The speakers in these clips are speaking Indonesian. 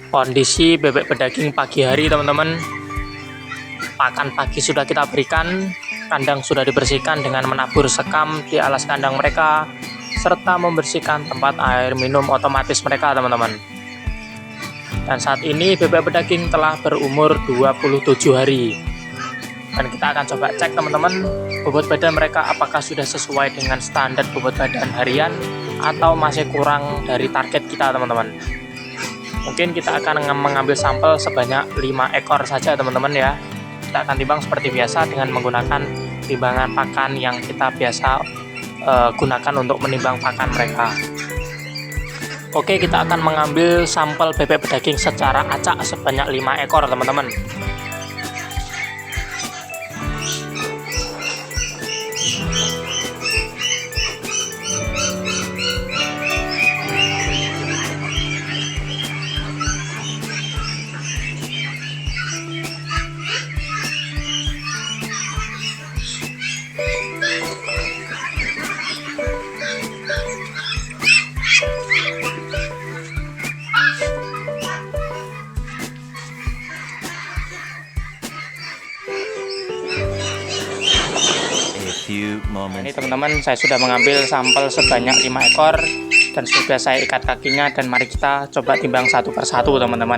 Kondisi bebek pedaging pagi hari teman-teman. Pakan pagi sudah kita berikan, kandang sudah dibersihkan dengan menabur sekam di alas kandang mereka, serta membersihkan tempat air minum otomatis mereka teman-teman. Dan saat ini bebek pedaging telah berumur 27 hari. Dan kita akan coba cek teman-teman, bobot badan mereka apakah sudah sesuai dengan standar bobot badan harian atau masih kurang dari target kita teman-teman. Mungkin kita akan mengambil sampel sebanyak 5 ekor saja teman-teman ya. Kita akan timbang seperti biasa dengan menggunakan timbangan pakan yang kita biasa gunakan untuk menimbang pakan mereka. Oke, kita akan mengambil sampel bebek pedaging secara acak sebanyak 5 ekor teman-teman. Ini teman-teman, saya sudah mengambil sampel sebanyak 5 ekor dan sudah saya ikat kakinya, dan mari kita coba timbang satu persatu teman-teman.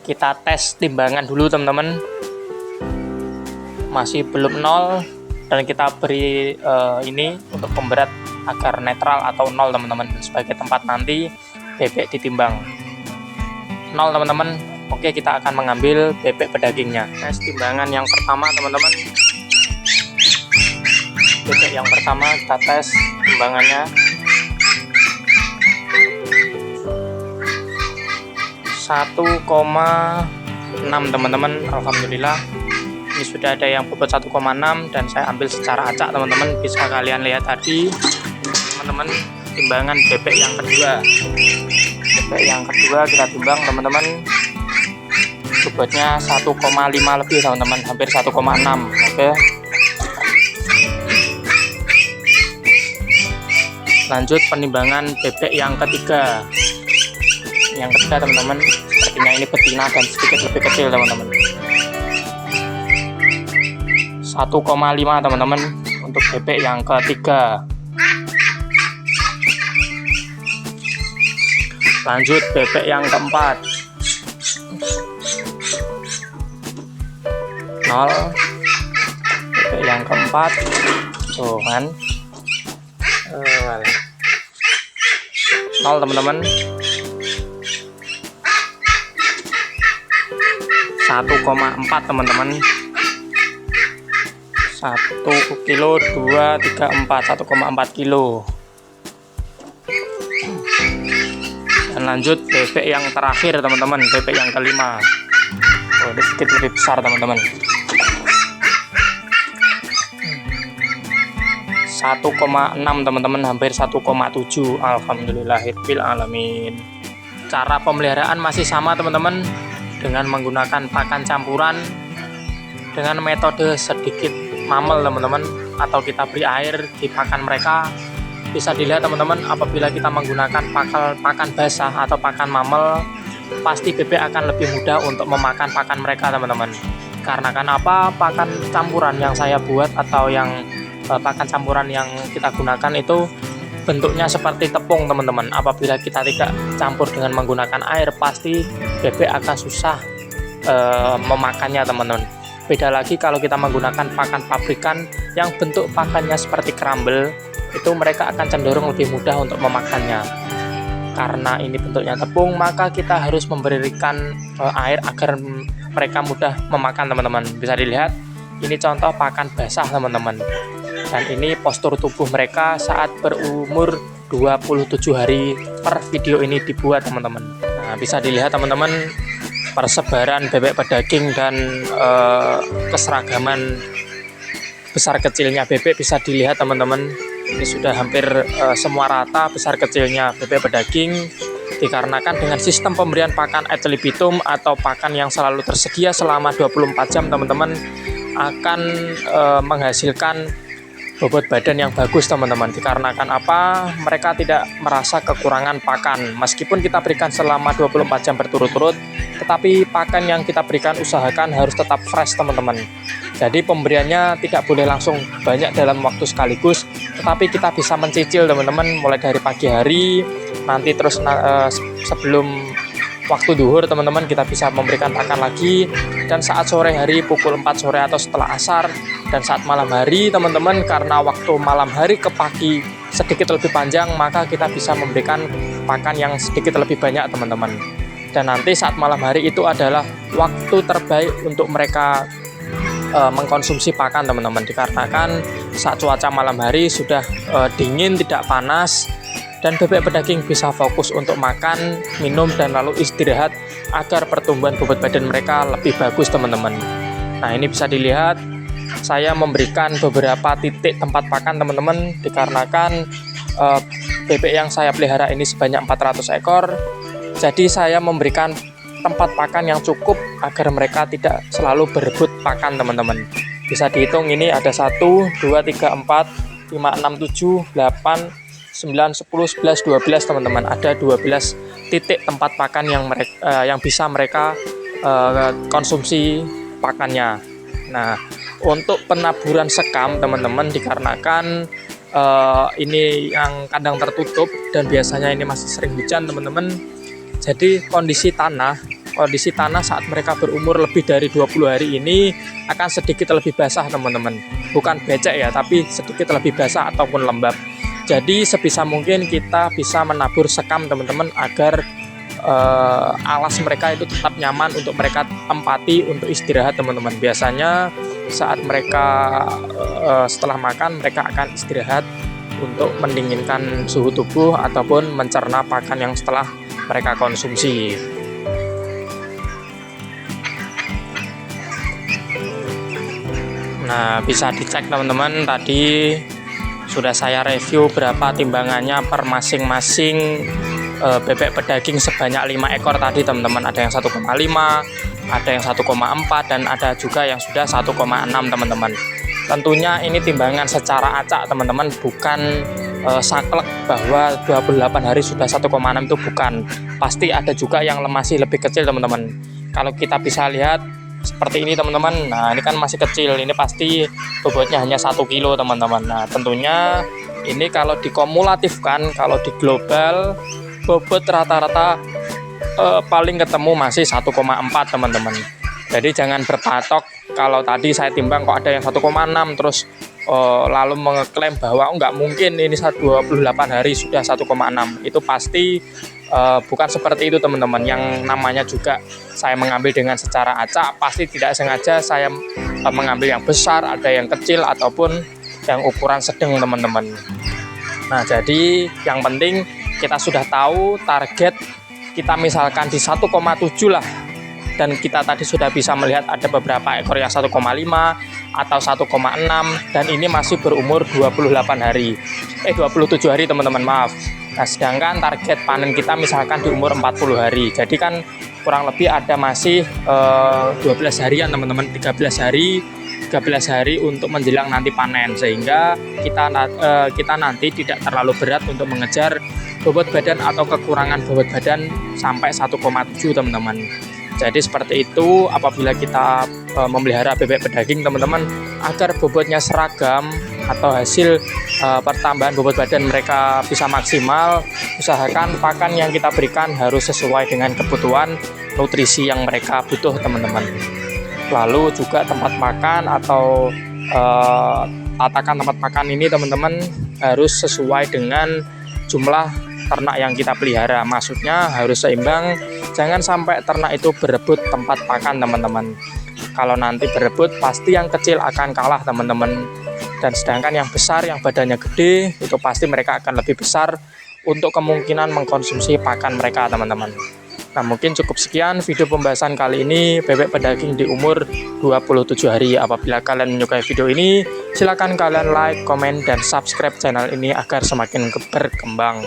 Kita tes timbangan dulu teman-teman. Masih belum 0, dan kita beri ini untuk pemberat agar netral atau 0 teman-teman, sebagai tempat nanti bebek ditimbang. 0 teman-teman. Oke, kita akan mengambil bebek pedagingnya. Tes timbangan yang pertama teman-teman. Bebek yang pertama kita tes timbangannya 1,6 teman-teman. Alhamdulillah, ini sudah ada yang bobot 1,6 dan saya ambil secara acak teman-teman. Bisa kalian lihat tadi teman-teman, timbangan bebek yang kedua. Bebek yang kedua kita timbang teman-teman, bobotnya 1,5 lebih teman-teman, hampir 1,6. Oke, lanjut penimbangan bebek yang ketiga. Yang ketiga teman-teman, sepertinya ini betina dan sedikit lebih kecil teman-teman. 1,5 teman-teman untuk bebek yang ketiga. Lanjut bebek yang keempat. 0. Bebek yang keempat tuh kan, 0 teman-teman. 1,4 teman-teman. 1 kilo 2, 3, 4, 1,4 kilo. Dan lanjut bebek yang terakhir teman-teman, bebek yang kelima. Oh, ini sedikit lebih besar teman-teman. 1,6 teman-teman, hampir 1,7. Alhamdulillahirabbil alamin. Cara pemeliharaan masih sama teman-teman, dengan menggunakan pakan campuran dengan metode sedikit mamel teman-teman, atau kita beri air di pakan mereka. Bisa dilihat teman-teman, apabila kita menggunakan pakan basah atau pakan mamel, pasti bebek akan lebih mudah untuk memakan pakan mereka teman-teman. Karena kenapa? Pakan campuran yang saya buat atau yang pakan campuran yang kita gunakan itu bentuknya seperti tepung teman-teman. Apabila kita tidak campur dengan menggunakan air, pasti bebek akan susah memakannya teman-teman. Beda lagi kalau kita menggunakan pakan pabrikan yang bentuk pakannya seperti crumble, itu mereka akan cenderung lebih mudah untuk memakannya. Karena ini bentuknya tepung, maka kita harus memberikan air agar mereka mudah memakan teman-teman. Bisa dilihat, ini contoh pakan basah teman-teman. Dan ini postur tubuh mereka saat berumur 27 hari per video ini dibuat teman-teman. Nah, bisa dilihat teman-teman, persebaran bebek pedaging dan keseragaman besar kecilnya bebek bisa dilihat teman-teman. Ini sudah hampir semua rata besar kecilnya bebek pedaging, dikarenakan dengan sistem pemberian pakan ad libitum atau pakan yang selalu tersedia selama 24 jam teman-teman akan menghasilkan bobot badan yang bagus teman-teman. Dikarenakan apa? Mereka tidak merasa kekurangan pakan. Meskipun kita berikan selama 24 jam berturut-turut, tetapi pakan yang kita berikan usahakan harus tetap fresh teman-teman. Jadi pemberiannya tidak boleh langsung banyak dalam waktu sekaligus, tetapi kita bisa mencicil teman-teman, mulai dari pagi hari, nanti terus sebelum waktu duhur teman-teman kita bisa memberikan pakan lagi, dan saat sore hari pukul 4 sore atau setelah asar, dan saat malam hari teman-teman, karena waktu malam hari ke pagi sedikit lebih panjang, maka kita bisa memberikan pakan yang sedikit lebih banyak teman-teman. Dan nanti saat malam hari itu adalah waktu terbaik untuk mereka mengkonsumsi pakan teman-teman, dikarenakan saat cuaca malam hari sudah dingin, tidak panas, dan bebek pedaging bisa fokus untuk makan, minum, dan lalu istirahat agar pertumbuhan bobot badan mereka lebih bagus teman-teman. Nah, ini bisa dilihat saya memberikan beberapa titik tempat pakan teman-teman, dikarenakan bebek yang saya pelihara ini sebanyak 400 ekor. Jadi saya memberikan tempat pakan yang cukup agar mereka tidak selalu berebut pakan teman-teman. Bisa dihitung, ini ada 1, 2, 3, 4, 5, 6, 7, 8, 9, 10, 11, 12 teman-teman. Ada 12 titik tempat pakan yang bisa mereka konsumsi pakannya. Nah, untuk penaburan sekam teman-teman, dikarenakan ini yang kandang tertutup dan biasanya ini masih sering hujan teman-teman. Jadi kondisi tanah saat mereka berumur lebih dari 20 hari ini akan sedikit lebih basah teman-teman. Bukan becek ya, tapi sedikit lebih basah ataupun lembab. Jadi sebisa mungkin kita bisa menabur sekam teman-teman, agar alas mereka itu tetap nyaman untuk mereka tempati untuk istirahat teman-teman. Biasanya saat mereka setelah makan, mereka akan istirahat untuk mendinginkan suhu tubuh ataupun mencerna pakan yang setelah mereka konsumsi. Nah, bisa dicek teman-teman, tadi sudah saya review berapa timbangannya per masing-masing bebek pedaging sebanyak 5 ekor tadi teman-teman. Ada yang 1,5, ada yang 1,4, dan ada juga yang sudah 1,6 teman-teman. Tentunya ini timbangan secara acak teman-teman, bukan saklek bahwa 28 hari sudah 1,6, itu bukan. Pasti ada juga yang masih lebih kecil teman-teman. Kalau kita bisa lihat seperti ini teman-teman, nah ini kan masih kecil, ini pasti bobotnya hanya 1 kilo teman-teman. Nah tentunya ini kalau dikumulatifkan, kalau di global, bobot rata-rata paling ketemu masih 1,4 teman-teman. Jadi jangan berpatok kalau tadi saya timbang kok ada yang 1,6 terus lalu mengeklaim bahwa nggak mungkin ini 28 hari sudah 1,6. Itu pasti bukan seperti itu teman-teman. Yang namanya juga saya mengambil dengan secara acak, pasti tidak sengaja saya mengambil yang besar, ada yang kecil ataupun yang ukuran sedang teman-teman. Nah jadi yang penting kita sudah tahu target kita, misalkan di 1,7 lah, dan kita tadi sudah bisa melihat ada beberapa ekor yang 1,5 atau 1,6, dan ini masih berumur 27 hari teman-teman, maaf. Nah sedangkan target panen kita misalkan di umur 40 hari, jadi kan kurang lebih ada masih 12 harian teman-teman, 13 hari untuk menjelang nanti panen, sehingga kita nanti tidak terlalu berat untuk mengejar bobot badan atau kekurangan bobot badan sampai 1,7 teman-teman. Jadi seperti itu apabila kita memelihara bebek pedaging teman-teman, agar bobotnya seragam atau hasil pertambahan bobot badan mereka bisa maksimal, usahakan pakan yang kita berikan harus sesuai dengan kebutuhan nutrisi yang mereka butuh teman-teman. Lalu juga tempat makan atau tatakan tempat makan ini teman-teman harus sesuai dengan jumlah ternak yang kita pelihara, maksudnya harus seimbang, jangan sampai ternak itu berebut tempat pakan teman-teman. Kalau nanti berebut pasti yang kecil akan kalah teman-teman, dan sedangkan yang besar, yang badannya gede, itu pasti mereka akan lebih besar untuk kemungkinan mengkonsumsi pakan mereka teman-teman. Nah mungkin cukup sekian video pembahasan kali ini bebek pedaging di umur 27 hari. Apabila kalian menyukai video ini, silakan kalian like, komen, dan subscribe channel ini agar semakin berkembang.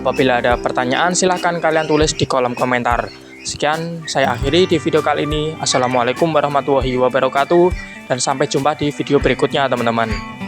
Apabila ada pertanyaan, silahkan kalian tulis di kolom komentar. Sekian, saya akhiri di video kali ini. Assalamualaikum warahmatullahi wabarakatuh, dan sampai jumpa di video berikutnya teman-teman.